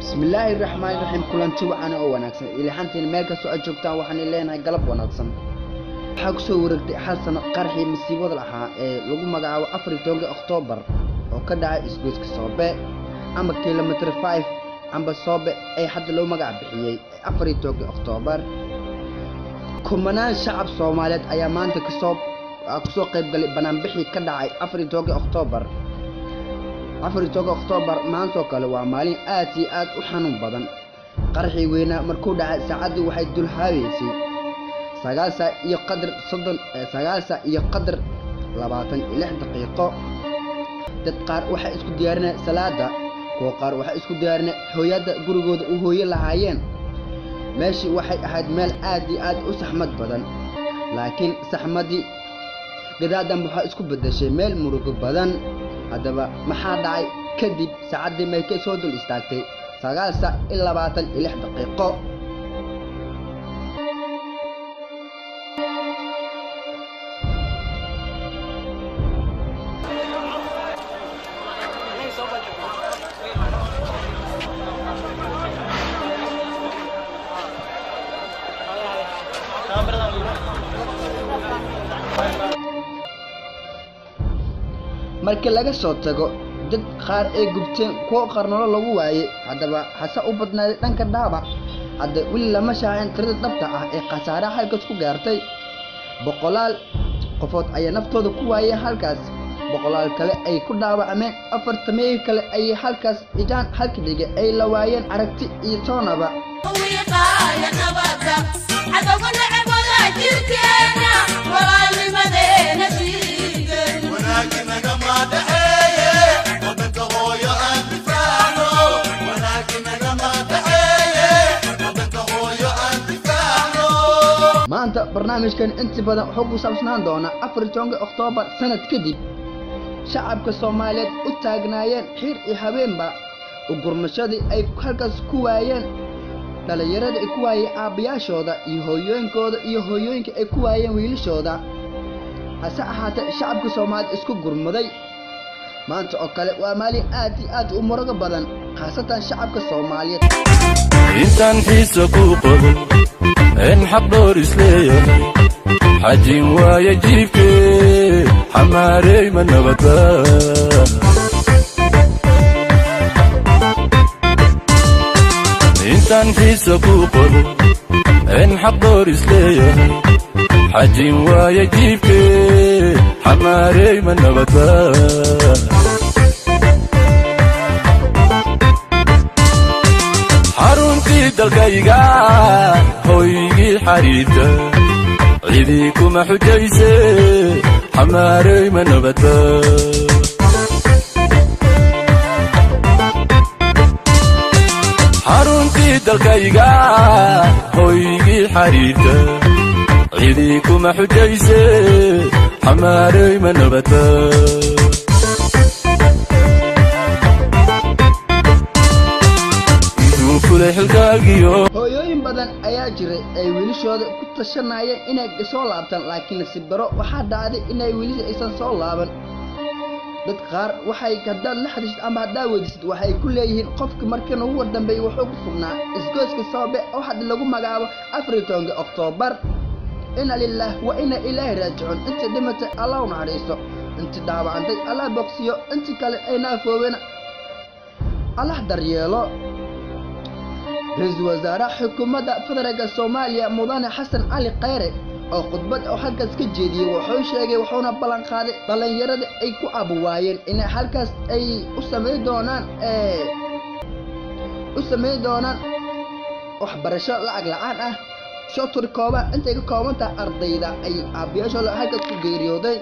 بسم الله الرحمن الرحيم كلانتي وأنا وناكسن إلى حنتي الملك سؤال جبتان وحن لين هاي قلب وناكسن حق سورك حسن قرحي مسيبود الأحا لقوا مقعوا أفريقيا أكتوبر وكذا إسقوط كصوبة أما كيلومتر 5 أم بصوبة أي حد لو مقع بحيي أفريقيا أكتوبر كمنا شعب صوماليات أيامان تكسوب أكسوق قبل بنام بحي كذا أفريقيا أكتوبر أفريقيا أكتوبر ما أنتو كله وعمالين آت وحنون بدن قرحي وينا مركودة سعد وحيد دول حاويسي سجالسة يقدر صدن سجالسة يقدر لبعضن إلى دقيقة تتقار وحي اسكو ديارنا سلادة وقار وحي اسكو ديارنا هوياد جروجود وهوي العيان ماشي وحي أحد مال آت وسحمد بدن لكن سحمدي قدادم وحي اسكو بدشي مال مروج بدن هذا ما حد عاي كذب سعد ما يكسود الاستاكتي سجالسة إلا بعضن إلى دقيقة markii laga soo tago dad qaar ay gubteen kuwa qarnolo lagu waayay hadaba hasa u badnaaday dhanka dhaaba hada wili lama shaacin tirada dhabta ah ee qasaaraha halkaas ku gaartay boqolaal qofood ay naftooda ku waayay halkaas boqolaal kale ay ku dhaawacmeen afartamay kale ay halkaas ijaan halka dhigay ay la waayeen aragti iyo toonaba maanta barnaamijkan inta badan wuxuu ku saabsanaan doonaa 14 Oktoobar sanad kadib shacabka Soomaaliyeed u taagnaayeen xir iyo habeenba u gurmashadii ay halkaas ku waayeen dhalinyarada ay ku waayeen aabayaashooda iyo hooyooyinkooda iyo hooyooyinka ay ku waayeen wiilashooda hase ahaatee shacabka Soomaaliyeed isku gurmaday maanta oo kale waa maalin aad u murugo badan khaasatan shacabka Soomaaliyeed intaan xiiso ku qabo in xaqdoor isleeyahay xajin waaya jiibkee xamaarey ma nabada intaan xiiso ku qabo in xaqdoor isleeyahay xajin waaya jiibkee xamaarey ma nabada حرونتي دلقايقا هويقي حريتا عيدي كما حجيسي حماري من نبتا حرونتي دلقايقا هويقي حريتا عيدي كما حجيسي حماري من نبتا hooyooyin badan ayaa jiray ay wiilashooda ku tashanayeen inay soo laabtaan laakiin si baro waxa dhacday inay wiilasha aysan soo laaban dad qaar waxay hadaan la xiriirto ama hadaa weydiisid waxay ku leeyihiin qofka markii uu wadambay wuxuu ku sugnaa isgooska Soobe oo had lagu magacaabo 14 Oktoobar inna lillahi wa inna ilayhi raaji'un inta dhimatay Allah u naxariisto inta dhaawacantay Allah bogsiyo inta kale ay naafoobeen Allah daryeelo رئيس وزراء حكومة فدرالك الصومالية مدن حسن علي قيري أو خطبة أو حلقة كجدي وحوش يجي وحونا بلان قادي بلان يرد أي كو أبواين إن حلقة أي أسمي دونان وحبرشة لعق لعان شطر كوبا أنت يجي كوبا أنت أرضيدا أي أبياش ولا حلقة كجريودي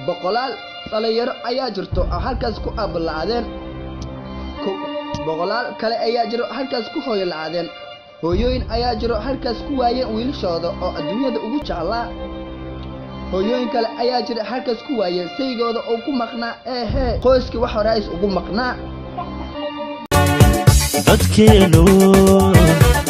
بقلال بلان يرد أياجرتو أو حلقة كو أبلادين boqolaal kale ayaa jiro halkaas ku hooyo laadeen hooyooyin ayaa jiro halkaas ku waayeen wiilashooda oo adduunyada ugu jeclaa hooyooyin kale ayaa jiro halkaas ku waayeen saygooda oo ku maqnaa qoyskii wax horays ugu maqnaa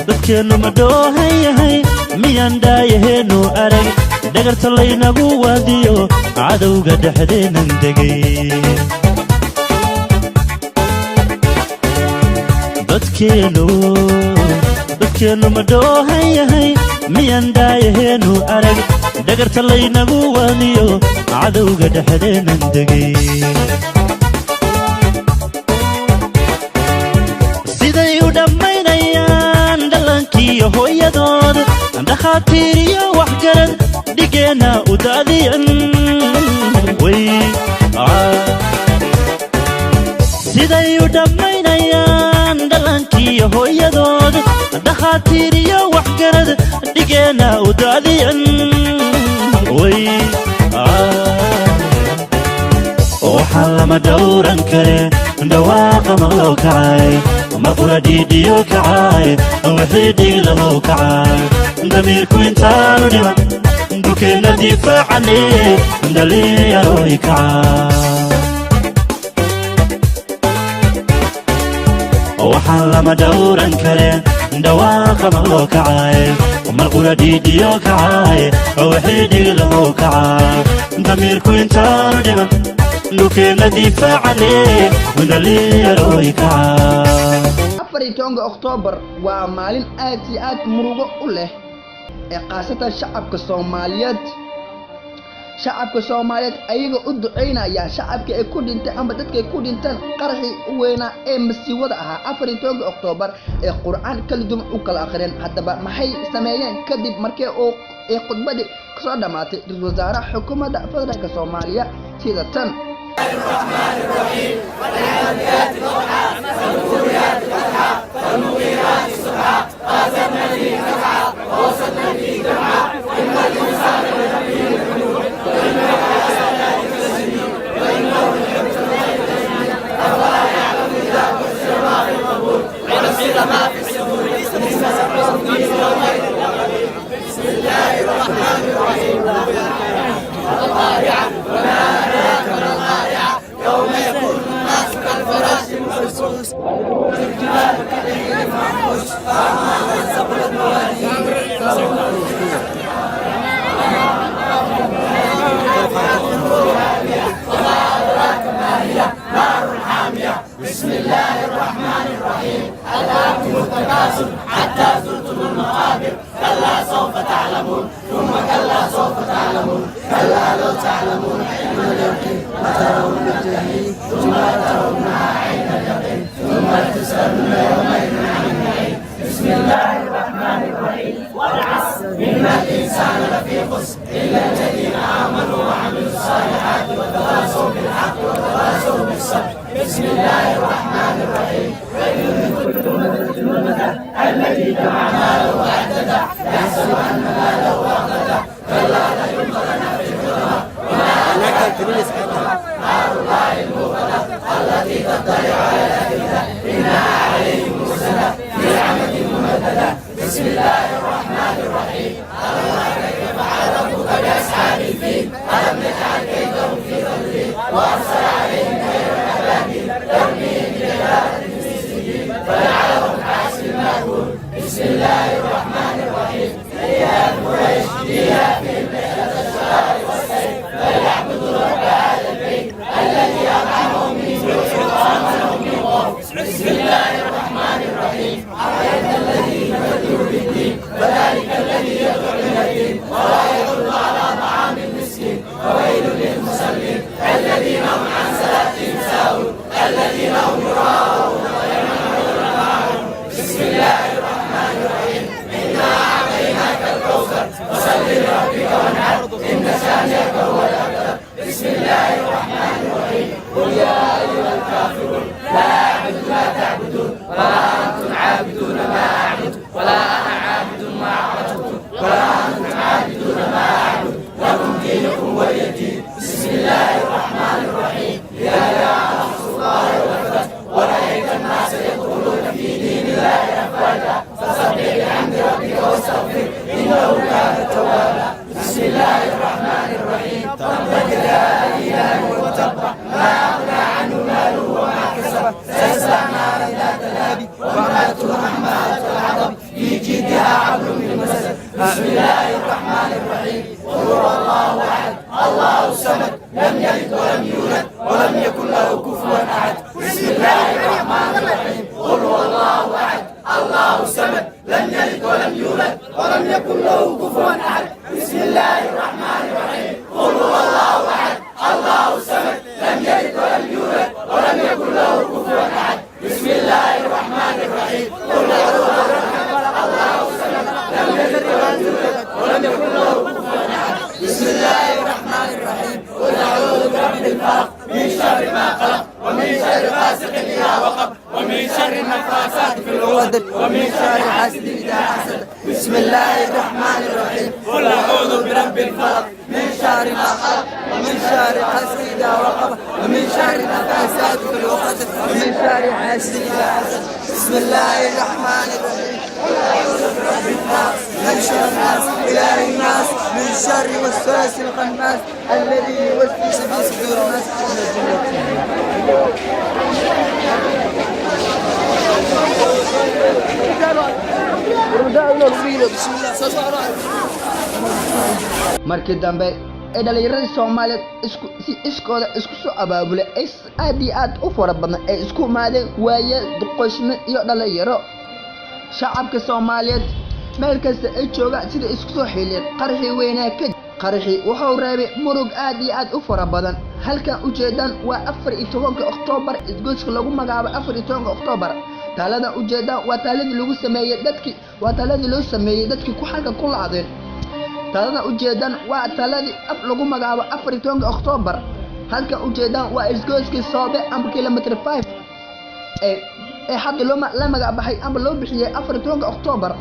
dadkeenu ma doohayahay miyaan dhaayaheenu arag dhagarta laynagu waadiyo cadowga dhexdeenan degay dadkeenu ma dhoohan yahay miyaan daayaheenu arag dhagarta laynagu waaniyo cadowga dhexdeenan degay siday u dhammaynayaan dhallaankiiyo hooyadood dhakhaatiir iyo waxgarad dhigeenna u daadiyan siday u dhammaynayaan dhallaankiiyo hooyadood dhakhaatiir iyo waxgarad dhigeenna u daadiyan waxaan lama dhowran kare dhawaaqa maqloo kacay maqura dhiidhiyo kacay wixii dhiiglahoo kacay damiirku intaanu dhiman dhulkeenna difaacane dhalinyarooy kacay waxaan lama dhowran kare dhawaaqa maqloo kacay maqura dhiidhiyo kacay wixii dhiiglahoo kacay damiirku intaanu dhiman dhulkeenna difaacane dhalinyarooy kacay 14 Oktoobar waa maalin aad iyo aad murugo u leh ee qaasatan shacabka Soomaaliyeed ayaga u duceynaya shacabka ay ku dhinteen ama dadka ay ku dhinteen qarxi weena ee masiibada ahaa 14 Oktoobar ee Qur'aan kala duwan u kala akhriyeen hadaba maxay sameeyeen kadib markii oo ay khudbadii ka soo dhamaatay ra'iisul wasaaraha xukuumadda federaalka Soomaaliya sida tan الرحمن الرحيم والعاديات ضبحا والموريات قدحا والمغيرات صبحا قاسمنا به نفعا ووسطنا به جمعا إن الإنسان لفي خسر وإن الحسنات كالسنين وإنه يحب الخير جميعا أفلا يعلم إذا بشر ما في القبور وبصر ما في الصدور بسم الله الرحمن الرحيم القارعة وما أدراك ما القارعة يوم يكون الناس كالفراش المبثوث والجبال كالعهن المنفوش فأما من ثقلت موازينه فهو وما أدراك ما هي نار حامية بسم الله الرحمن الرحيم ألهاكم التكاثر حتى زرتم المقابر كلا سوف تعلمون ثم كلا سوف تعلمون كلا لو تعلمون علم اليقين لترون الجحيم ثم لترونها عين اليقين ثم لتسألون يومئذ عن النعيم بسم الله الرحمن الرحيم والعصر إن الإنسان لفي خسر إلا الذين آمنوا وعملوا الصالحات وتواصوا بالحق وتواصوا بالصبر بسم الله الرحمن الرحيم ويل لكل همزة لمزة الذي جمع ماله وعدده يحسب أن ماله أخلده كلا لينبذن في الحطمة وما أدراك ما الحطمة نار الله الموقدة التي تطلع على الأفئدة إنها عليهم مرسلة في عمد ممددة بسم الله الرحمن الرحيم ألم تر كيف فعل ربك بأصحاب الفيل ألم يجعل كيدهم في تضليل وأرسل عليهم طيرا أبابيل ترميهم بحجارة من سجيل فجعلهم كعصف مأكول بسم الله الرحمن الرحيم إياك قريش إياكهم رحلة الشتاء والصيف فليعبدوا رب هذا البيت الذي أطعمهم من جوع وآمنهم من خوف بسم الله الرحمن الرحيم أرأيت الذي يكذب بالدين فذلك الذي يدعو اليتيم ولا يحض على طعام المسكين فويل للمصلين الذين هم عن صلاتهم ساهون الذين هم يراءون ويمنعون الماعون بسم الله الرحمن الرحيم إنا أعطيناك الكوثر فصل لربك وانحر إن شانئك هو الأبتر بسم الله الرحمن الرحيم قل يا أيها الكافرون لا أعبد ما تعبدون ولا أنتم عابدون ما أعبد ولا أنا عابد ما عبدتم ولا أنتم عابدون ما أعبد لكم دينكم ولي دين بسم الله الرحمن الرحيم يا نصر الله والفتح ورأيت الناس يدخلون في دين الله أفواجا فسبح بحمد ربك واستغفر إنه كان توابا بسم الله الرحمن الرحيم تبت يدا أبي لهب وتب ما أغنى عنه ماله وما كسب سيصلى نارا ذات لهب وامرأته حمالة الحطب في جيدها حبل من مسد بسم الله الرحمن الرحيم قل هو الله أحد الله الصمد لم يلد ولم يولد ولم يكن له كفوا أحد بسم الله الرحمن الرحيم قل هو الله أحد الفلق من شر ما خلق ومن شر غاسق إذا وقب ومن شر النفاثات في العقد ومن شر حاسد إذا حسد بسم الله الرحمن الرحيم قل أعوذ برب الفلق من شر ما خلق ومن شر حاسد إذا وقب ومن شر النفاثات في العقد ومن شر حاسد إذا حسد بسم الله الرحمن الرحيم قل أعوذ برب الناس من شر الناس إله الناس من شر وسواس الخناس الذي يوسوس في صدور الناس من markii dambe ee dhalinyarada Soomaaliyeed iskooda isku soo abaabulay aad iyo aad u fara badan ee isku maadeen waaye duqoshme iyo dhalinyaro shacabka Soomaaliyeed meel kasta ay joogaan sida isku soo xiliyeen qarxi weynaa ka qarxi wuxuu reebay murug aad iyo aad u fara badan halkan ujeedan waa 14 Oktoobar isgoyska lagu magacaabo 14 Oktoobar talada ujeedan waa taladii lagu sameeyay dadkii waa taladii loo sameeyay dadkii ku halka ku laadeen talada ujeedan waa taladii lagu magacaabo 14 Oktoobar halkan ujeedan waa isgoyska Soobe ama kilometer 5 ee hadda la magacbaxay ama loo bixiyay 14 Oktoobar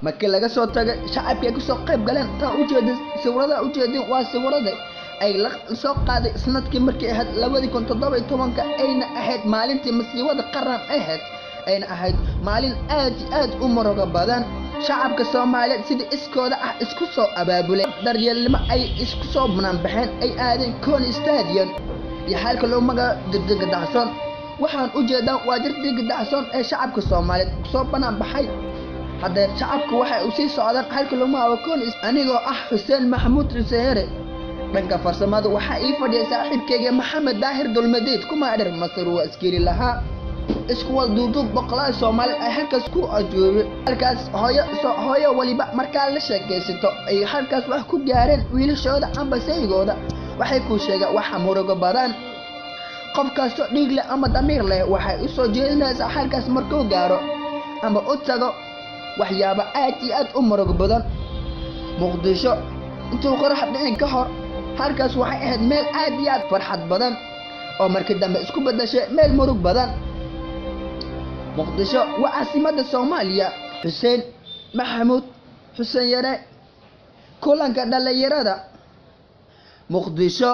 markii laga soo tagay shacabka ku soo qayb galeen ta ujeedin sawirada ujeedin waa sawirada ay la soo qaaday sanadkii markii ahayd 2017 ayna ahayd maalintii masiibada qaran ayna ahayd maalin aad u murugo badan shacabka Soomaaliyeed sida iskooda ah isku soo abaabulay daryeelnimo ay isku soo banaan baxeen ay aadeen Kony Stadium iyo halka loo magac degdeg dacsoon waxaan ujeedaa waa degdeg dacsoon ee shacabka Soomaaliyeed soo banaan baxay hadda shacabku waxay u sii socdaan halka loo magac Kony anigoo ah Xuseen Maxamuud Riseere dhanka farsamada waxa ii fadhiyay saaxiibkayga Maxamed Daahir Dulmadeed kuma adar Masar waa askari lahaa isku wada duuduub boqolaal Soomaali ay halkaas ku ajoobay halkaas hooyo waliba markaa la sheekaysato ay halkaas wax ku gaareen wiilashooda amba saygooda waxay ku sheegaa waxa murugo badan qof kasto dhiig leh ama damiir leh waxay u soo jeedinaysaa halkaas markuu gaaro ama u tago waxyaabo aad u murugo badan Muqdisho intuu qarax dhicin ka hor halkaas waxay ahayd meel aad farxad badan oo markii dambe isku bedeshay meel murug badan Muqdisho waa caasimadda Soomaaliya Xuseen Maxamuud Xuseen Yare kulanka dhalinyarada Muqdisho